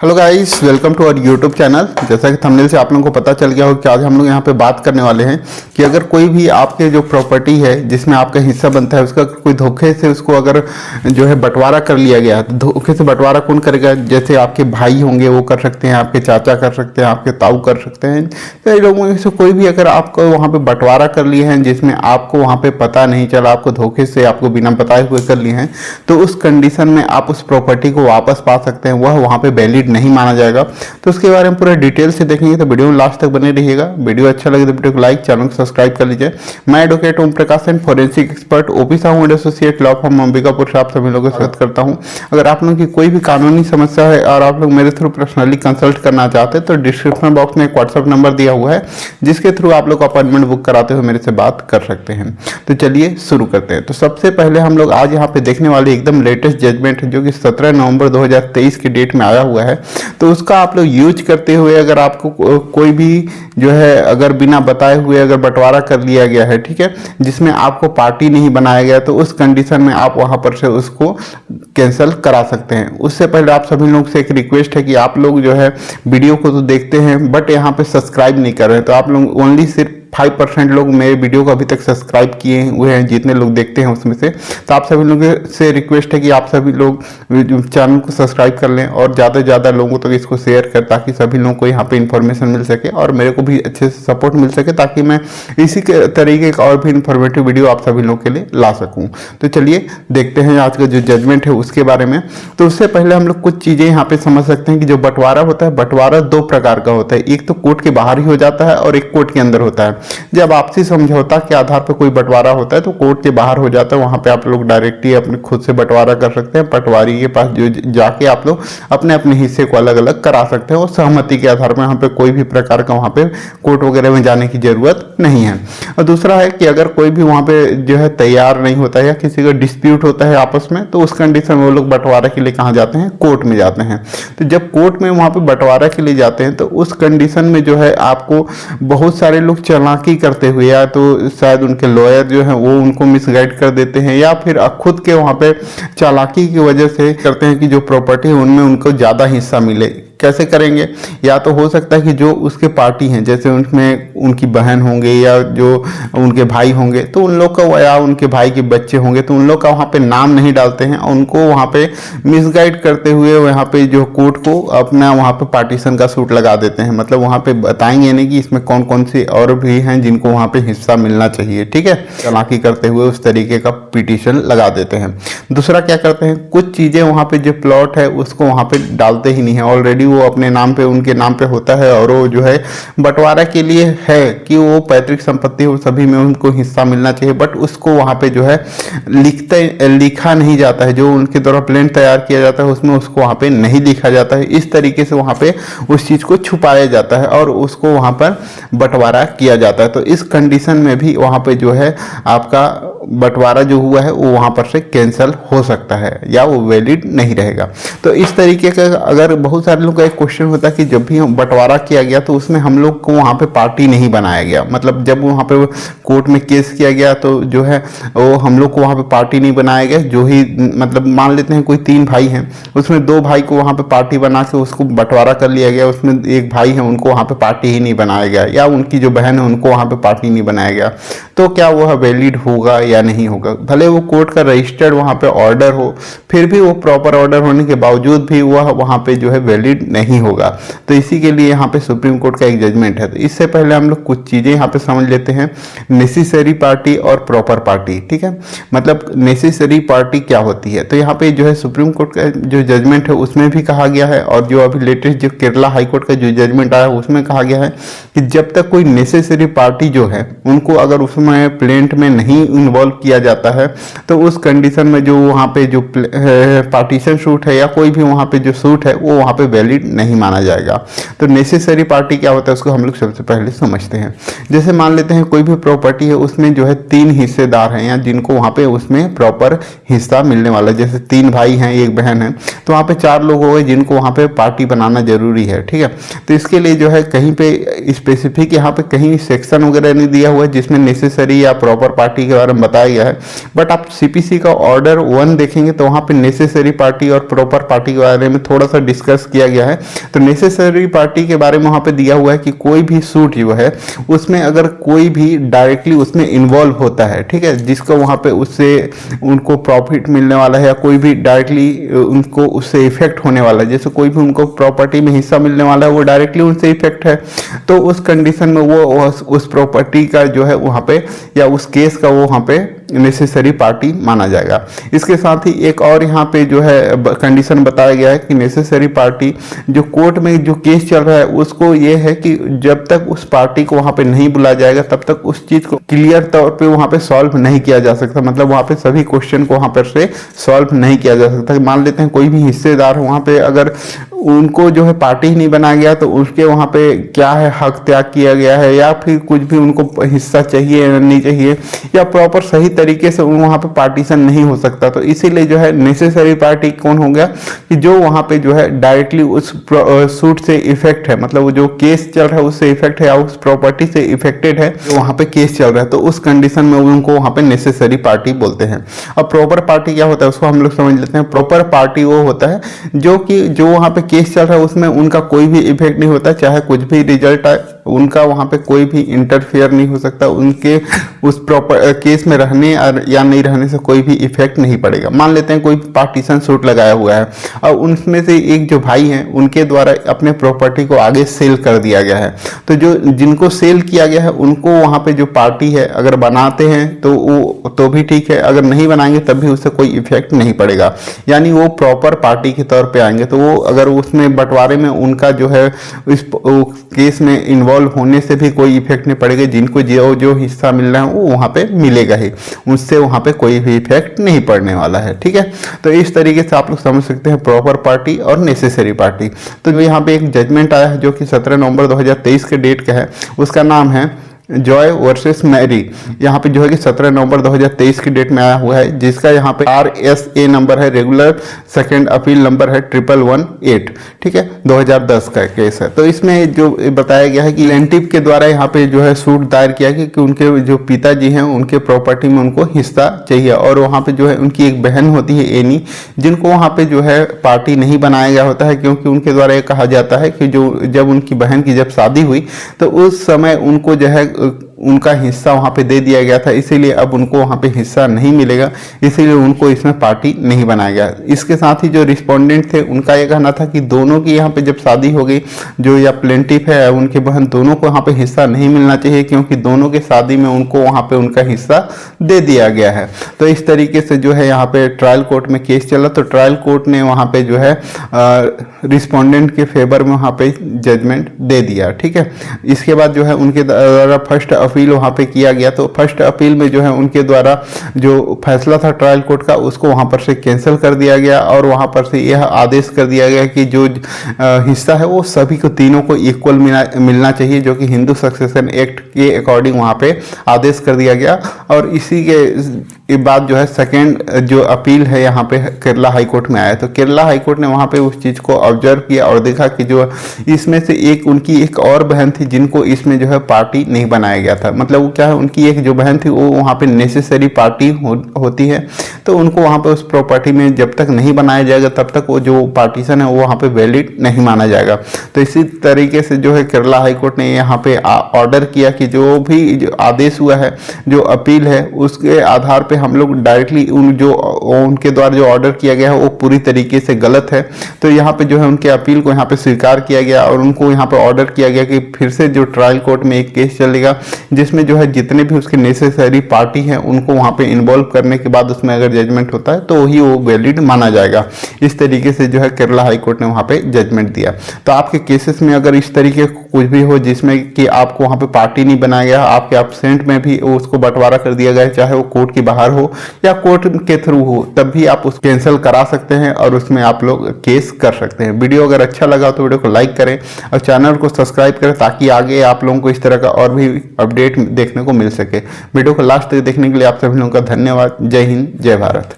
Hello guys, welcome to our YouTube channel. जैसा कि thumbnail से आप लोगों को पता चल गया हो कि आज हम लोग यहाँ पे बात करने वाले हैं कि अगर कोई भी आपके जो प्रॉपर्टी है जिसमें आपका हिस्सा बनता है उसका कोई धोखे से उसको अगर जो है बंटवारा कर लिया गया है तो धोखे से बंटवारा कौन करेगा। जैसे आपके भाई होंगे वो कर सकते हैं, आपके चाचा कर सकते हैं, आपके ताऊ कर सकते हैं। कई लोगों में से कोई भी अगर आपको वहाँ पर बंटवारा कर लिए हैं जिसमें आपको वहाँ पर पता नहीं चला, आपको धोखे से आपको बिना बताए हुए कर लिए हैं, तो उस कंडीशन में आप उस प्रॉपर्टी को वापस पा सकते हैं। वह वहाँ पर वैलिड नहीं माना जाएगा। तो उसके बारे में पूरा डिटेल से देखेंगे तो वीडियो में लास्ट तक बने रहिएगा। वीडियो अच्छा लगे तो वीडियो को लाइक, चैनल को सब्सक्राइब कर लीजिए। मैं advocate Om Prakash and forensic expert OP Sahu and associate law firm Ambikapur से आप सभी लोगों का स्वागत करता हूं। अगर आप लोगों की कोई भी कानूनी समस्या है और आप लोग मेरे थ्रू पर्सनली कंसल्ट करना चाहते हैं तो डिस्क्रिप्शन बॉक्स में एक व्हाट्सएप नंबर दिया हुआ है जिसके थ्रू आप लोग अपॉइंटमेंट बुक कराते हुए मेरे से बात कर सकते हैं। तो चलिए शुरू करते हैं। तो सबसे पहले हम लोग आज यहाँ पे देखने वाले एकदम लेटेस्ट जजमेंट है जो कि 17 नवंबर 2023 की डेट में आया हुआ है। तो उसका आप लोग यूज करते हुए अगर आपको कोई भी जो है अगर बिना बताए हुए अगर बंटवारा कर लिया गया है, ठीक है, जिसमें आपको पार्टी नहीं बनाया गया, तो उस कंडीशन में आप वहां पर से उसको कैंसिल करा सकते हैं। उससे पहले आप सभी लोग से एक रिक्वेस्ट है कि आप लोग जो है वीडियो को तो देखते हैं बट यहाँ पे सब्सक्राइब नहीं कर रहे हैं। तो आप लोग ओनली सिर्फ 5% लोग मेरे वीडियो को अभी तक सब्सक्राइब किए हुए हैं जितने लोग देखते हैं उसमें से। तो आप सभी लोगों से रिक्वेस्ट है कि आप सभी लोग चैनल को सब्सक्राइब कर लें और ज़्यादा से ज़्यादा लोगों तक इसको शेयर कर ताकि सभी लोगों को यहाँ पे इन्फॉर्मेशन मिल सके और मेरे को भी अच्छे से सपोर्ट मिल सके ताकि मैं इसी के तरीके का और भी इन्फॉर्मेटिव वीडियो आप सभी लोगों के लिए ला सकूँ। तो चलिए देखते हैं आज का जो जजमेंट है उसके बारे में। तो उससे पहले हम लोग कुछ चीज़ें यहाँ पे समझ सकते हैं कि जो बंटवारा होता है, बंटवारा दो प्रकार का होता है। एक तो कोर्ट के बाहर ही हो जाता है और एक कोर्ट के अंदर होता है। जब आपसी समझौता के आधार पर कोई बंटवारा होता है तो कोर्ट के बाहर हो जाता है, वहां पे आप लोग डायरेक्टली अपने खुद से बंटवारा कर सकते हैं। पटवारी के पास जो जाके आप लोग अपने अपने हिस्से को अलग अलग करा सकते हैं और सहमति के आधार पर। यहाँ पे कोई भी प्रकार का वहां पे कोर्ट वगैरह में जाने की जरूरत नहीं है। और दूसरा है कि अगर कोई भी वहां पे जो है तैयार नहीं होता है या किसी का डिस्प्यूट होता है आपस में, तो उस कंडीशन में वो लोग बंटवारा के लिए कहाँ जाते हैं? कोर्ट में जाते हैं। तो जब कोर्ट में वहां पे बंटवारा के लिए जाते हैं तो उस कंडीशन में जो है आपको बहुत सारे लोग चालाकी करते हुए या तो शायद उनके लॉयर जो है वो उनको मिसगाइड कर देते हैं या फिर खुद के वहां पे चालाकी की वजह से करते हैं कि जो प्रॉपर्टी है उनमें उनको ज्यादा हिस्सा मिले। कैसे करेंगे? या तो हो सकता है कि जो उसके पार्टी हैं, जैसे उनमें उनकी बहन होंगे या जो उनके भाई होंगे, तो उन लोग का या उनके भाई के बच्चे होंगे तो उन लोग का वहाँ पे नाम नहीं डालते हैं, उनको वहाँ पे मिसगाइड करते हुए वहाँ पे जो कोर्ट को अपना वहाँ पे पार्टीशन का सूट लगा देते हैं। मतलब वहाँ पे बताएंगे नहीं कि इसमें कौन कौन से और भी हैं जिनको वहाँ पे हिस्सा मिलना चाहिए, ठीक है। चालाकी करते हुए उस तरीके का पिटीशन लगा देते हैं। दूसरा क्या करते हैं, कुछ चीज़ें वहाँ पे जो प्लॉट है उसको वहाँ पे डालते ही नहीं है, ऑलरेडी वो अपने नाम पे उनके नाम पे होता है और वो जो है बंटवारा के लिए है कि वो पैतृक संपत्ति हो, सभी में उनको हिस्सा मिलना चाहिए, बट उसको वहाँ पे जो है लिखा नहीं जाता है। जो उनके द्वारा प्लान तैयार किया जाता है उसमें उसको वहाँ पे नहीं लिखा जाता है। इस तरीके से वहाँ पे उस चीज़ को छुपाया जाता है और उसको वहाँ पर बंटवारा किया जाता है। तो इस कंडीशन में भी वहाँ पे जो है आपका बंटवारा जो हुआ है वो वहाँ पर से कैंसिल हो सकता है या वो वैलिड नहीं रहेगा। तो इस तरीके का अगर बहुत सारे लोग का एक क्वेश्चन होता है कि जब भी बंटवारा किया गया तो उसमें हम लोग को वहाँ पे पार्टी नहीं बनाया गया, मतलब जब वहाँ पे कोर्ट में केस किया गया तो जो है वो हम लोग को वहाँ पे पार्टी नहीं बनाया गया। जो ही मतलब मान लेते हैं कोई 3 भाई हैं, उसमें 2 भाई को वहाँ पे पार्टी बना के उसको बंटवारा कर लिया गया, उसमें एक भाई है उनको वहाँ पे पार्टी ही नहीं बनाया गया या उनकी जो बहन है उनको वहाँ पे पार्टी नहीं बनाया गया, तो क्या वह वैलिड होगा या नहीं होगा? भले वो कोर्ट का रजिस्टर्ड वहाँ पे ऑर्डर हो, फिर भी वो प्रॉपर ऑर्डर होने के बावजूद भी वह वहाँ पे जो है वैलिड नहीं होगा। तो इसी के लिए यहाँ पे सुप्रीम कोर्ट का एक जजमेंट है। तो इससे पहले हम लोग कुछ चीज़ें यहाँ पे समझ लेते हैं, नेसेसरी पार्टी और प्रॉपर पार्टी, ठीक है। मतलब नेसेसरी पार्टी क्या होती है? तो यहाँ पे जो है सुप्रीम कोर्ट का जो जजमेंट है उसमें भी कहा गया है और जो अभी लेटेस्ट जो केरला हाई कोर्ट का जो जजमेंट आया है उसमें कहा गया है कि जब तक कोई नेसेसरी पार्टी जो है उनको अगर उसमें प्लेंट में नहीं इन्वॉल्व किया जाता है तो उस कंडीशन में जो वहाँ पे जो पार्टीशन सूट है या कोई भी वहाँ पे जो सूट है वो वहाँ पे वैलिड नहीं माना जाएगा। तो नेसेसरी पार्टी क्या होता है उसको हम लोग सबसे पहले समझते हैं। जैसे मान लेते हैं कोई भी प्रॉपर्टी है उसमें जो है 3 हिस्सेदार हैं या जिनको वहाँ पे उसमें प्रॉपर हिस्सा मिलने वाला है। जैसे 3 भाई हैं, 1 बहन है, तो वहाँ पे 4 लोग हो गए जिनको वहाँ पे पार्टी बनाना जरूरी है, ठीक है। तो इसके लिए जो है कहीं पे स्पेसिफिक यहाँ पे कहीं सेक्शन वगैरह नहीं दिया हुआ है जिसमें नेसेसरी या प्रॉपर पार्टी के बारे में बताया गया है। बट आप सीपीसी का ऑर्डर 1 देखेंगे तो वहाँ पे नेसेसरी पार्टी और प्रॉपर पार्टी के बारे में थोड़ा सा डिस्कस किया गया है। तो नेसेसरी पार्टी के बारे में वहाँ पे दिया हुआ है कि कोई भी सूट जो है उसमें अगर कोई भी डायरेक्टली उसमें इन्वॉल्व होता है, ठीक है, जिसको वहाँ पे उससे उनको प्रॉफिट मिलने वाला है या कोई भी डायरेक्टली उनको उससे इफेक्ट होने वाला है, जैसे कोई भी उनको प्रॉपर्टी में हिस्सा मिलने वाला है वो डायरेक्टली उनसे इफेक्ट है, तो उस कंडीशन में वो उस प्रॉपर्टी का जो है वहाँ पे या उस केस का वो वहाँ पे नेसेसरी पार्टी माना जाएगा। इसके साथ ही एक और यहाँ पे जो है कंडीशन बताया गया है कि नेसेसरी पार्टी जो कोर्ट में जो केस चल रहा है उसको ये है कि जब तक उस पार्टी को वहाँ पे नहीं बुलाया जाएगा तब तक उस चीज को क्लियर तौर पे वहाँ पे सॉल्व नहीं किया जा सकता, मतलब वहाँ पे सभी क्वेश्चन को वहाँ पर से सॉल्व नहीं किया जा सकता। मान लेते हैं कोई भी हिस्सेदार वहाँ पे अगर उनको जो है पार्टी ही नहीं बनाया गया तो उसके वहाँ पे क्या है हक त्याग किया गया है या फिर कुछ भी उनको हिस्सा चाहिए या नहीं चाहिए या प्रॉपर सही तरीके से वहाँ पे पार्टीशन नहीं हो सकता। तो इसीलिए जो है नेसेसरी पार्टी कौन हो गया कि जो वहाँ पे जो है डायरेक्टली उस सूट से इफेक्ट है, मतलब वो जो केस चल रहा है उससे इफेक्ट है या उस प्रॉपर्टी से इफेक्टेड है जो वहाँ पे केस चल रहा है, तो उस कंडीशन में उनको वहाँ पे नेसेसरी पार्टी बोलते हैं। अब प्रॉपर पार्टी क्या होता है उसको हम लोग समझ लेते हैं। प्रॉपर पार्टी वो होता है जो कि जो वहाँ पे केस चल रहा है उसमें उनका कोई भी इफेक्ट नहीं होता, चाहे कुछ भी रिजल्ट आए उनका वहाँ पे कोई भी इंटरफेयर नहीं हो सकता, उनके उस प्रॉपर केस में रहने या नहीं रहने से कोई भी इफेक्ट नहीं पड़ेगा। मान लेते हैं कोई पार्टीशन सूट लगाया हुआ है और उनमें से एक जो भाई हैं उनके द्वारा अपने प्रॉपर्टी को आगे सेल कर दिया गया है, तो जो जिनको सेल किया गया है उनको वहाँ पे जो पार्टी है अगर बनाते हैं तो वो तो भी ठीक है, अगर नहीं बनाएंगे तब भी उससे कोई इफेक्ट नहीं पड़ेगा, यानी वो प्रॉपर पार्टी के तौर पे आएंगे। तो वो अगर उसमें बंटवारे में उनका जो है इस केस में इन्वॉल्व होने से भी कोई इफेक्ट नहीं पड़ेगा, जिनको जो हिस्सा मिल रहा है वो वहाँ पे मिलेगा ही, उससे वहाँ पे कोई भी इफेक्ट नहीं पड़ने वाला है, ठीक है। तो इस तरीके से आप लोग समझ सकते हैं प्रॉपर पार्टी और नेसेसरी पार्टी। तो यहाँ पे एक जजमेंट आया है जो कि 17 नवंबर 2023 के डेट का है, उसका नाम है जॉय वर्सेस मैरी। यहाँ पे जो है कि 17 नवंबर 2023 की डेट में आया हुआ है, जिसका यहाँ पे RSA नंबर है, रेगुलर सेकंड अपील नंबर है 1118, ठीक है, 2010 का केस है। तो इसमें जो बताया गया है कि प्लेंटिफ के द्वारा यहाँ पे जो है सूट दायर किया कि उनके जो पिताजी हैं उनके प्रॉपर्टी में उनको हिस्सा चाहिए, और वहाँ पे जो है उनकी एक बहन होती है एनी, जिनको वहाँ पे जो है पार्टी नहीं बनाया गया होता है, क्योंकि उनके द्वारा ये कहा जाता है कि जो जब उनकी बहन की जब शादी हुई तो उस समय उनको जो है उनका हिस्सा वहाँ पे दे दिया गया था, इसीलिए अब उनको वहाँ पे हिस्सा नहीं मिलेगा, इसीलिए उनको इसमें पार्टी नहीं बनाया गया। इसके साथ ही जो रिस्पोंडेंट थे उनका ये कहना था कि दोनों की यहाँ पे जब शादी हो गई, जो या प्लेंटिफ है उनके बहन, दोनों को यहाँ पे हिस्सा नहीं मिलना चाहिए, क्योंकि दोनों के शादी में उनको वहाँ पे उनका हिस्सा दे दिया गया है। तो इस तरीके से जो है यहाँ पे ट्रायल कोर्ट में केस चला, तो ट्रायल कोर्ट ने वहाँ पे जो है रिस्पोंडेंट के फेवर में वहाँ पे जजमेंट दे दिया, ठीक है। इसके बाद जो है उनके द्वारा फर्स्ट अपील वहाँ पे किया गया, तो फर्स्ट अपील में जो है उनके द्वारा जो फैसला था ट्रायल कोर्ट का उसको वहाँ पर से कैंसिल कर दिया गया, और वहाँ पर से यह आदेश कर दिया गया कि जो हिस्सा है वो सभी को, तीनों को इक्वल मिलना चाहिए, जो कि हिंदू सक्सेशन एक्ट के अकॉर्डिंग वहाँ पे आदेश कर दिया गया। और इसी के बाद जो है सेकेंड जो अपील है यहाँ पे केरला हाई कोर्ट में आया, तो केरला हाई कोर्ट ने वहाँ पे उस चीज़ को ऑब्जर्व किया और देखा कि जो इसमें से एक उनकी एक और बहन थी जिनको इसमें जो है पार्टी नहीं बनाया गया था, मतलब वो क्या है उनकी एक जो बहन थी वो वहाँ पे नेसेसरी पार्टी होती है, तो उनको वहाँ पे उस प्रॉपर्टी में जब तक नहीं बनाया जाएगा तब तक वो जो पार्टीशन है वो वहाँ पे वैलिड नहीं माना जाएगा। तो इसी तरीके से जो है केरला हाई कोर्ट ने यहाँ पे ऑर्डर किया कि जो भी जो आदेश हुआ है, जो अपील है, उसके आधार पे हम लोग डायरेक्टली उनके द्वारा जो ऑर्डर किया गया है वो पूरी तरीके से गलत है। तो यहाँ पे जो है उनके अपील को यहाँ पे स्वीकार किया गया और उनको यहाँ पे ऑर्डर किया गया कि फिर से जो ट्रायल कोर्ट में एक केस चलेगा जिसमें जो है जितने भी उसके नेसेसरी पार्टी हैं उनको वहाँ पे इन्वॉल्व करने के बाद उसमें अगर जजमेंट होता है तो वही वो वैलिड माना जाएगा। इस तरीके से जो है केरला हाई कोर्ट ने वहाँ पे जजमेंट दिया। तो आपके केसेस में अगर इस तरीके कुछ भी हो जिसमें कि आपको वहाँ पे पार्टी नहीं बनाया गया, आपके एब्सेंट में भी उसको बंटवारा कर दिया गया, चाहे वो कोर्ट के बाहर हो या कोर्ट के थ्रू हो, तब भी आप उस कैंसिल करा सकते हैं और उसमें आप लोग केस कर सकते हैं। वीडियो अगर अच्छा लगा तो वीडियो को लाइक करें और चैनल को सब्सक्राइब करें ताकि आगे आप लोगों को इस तरह का और भी अपडेट देखने को मिल सके। वीडियो को लास्ट तक देखने के लिए आप सभी लोगों का धन्यवाद। जय हिंद, जय भारत।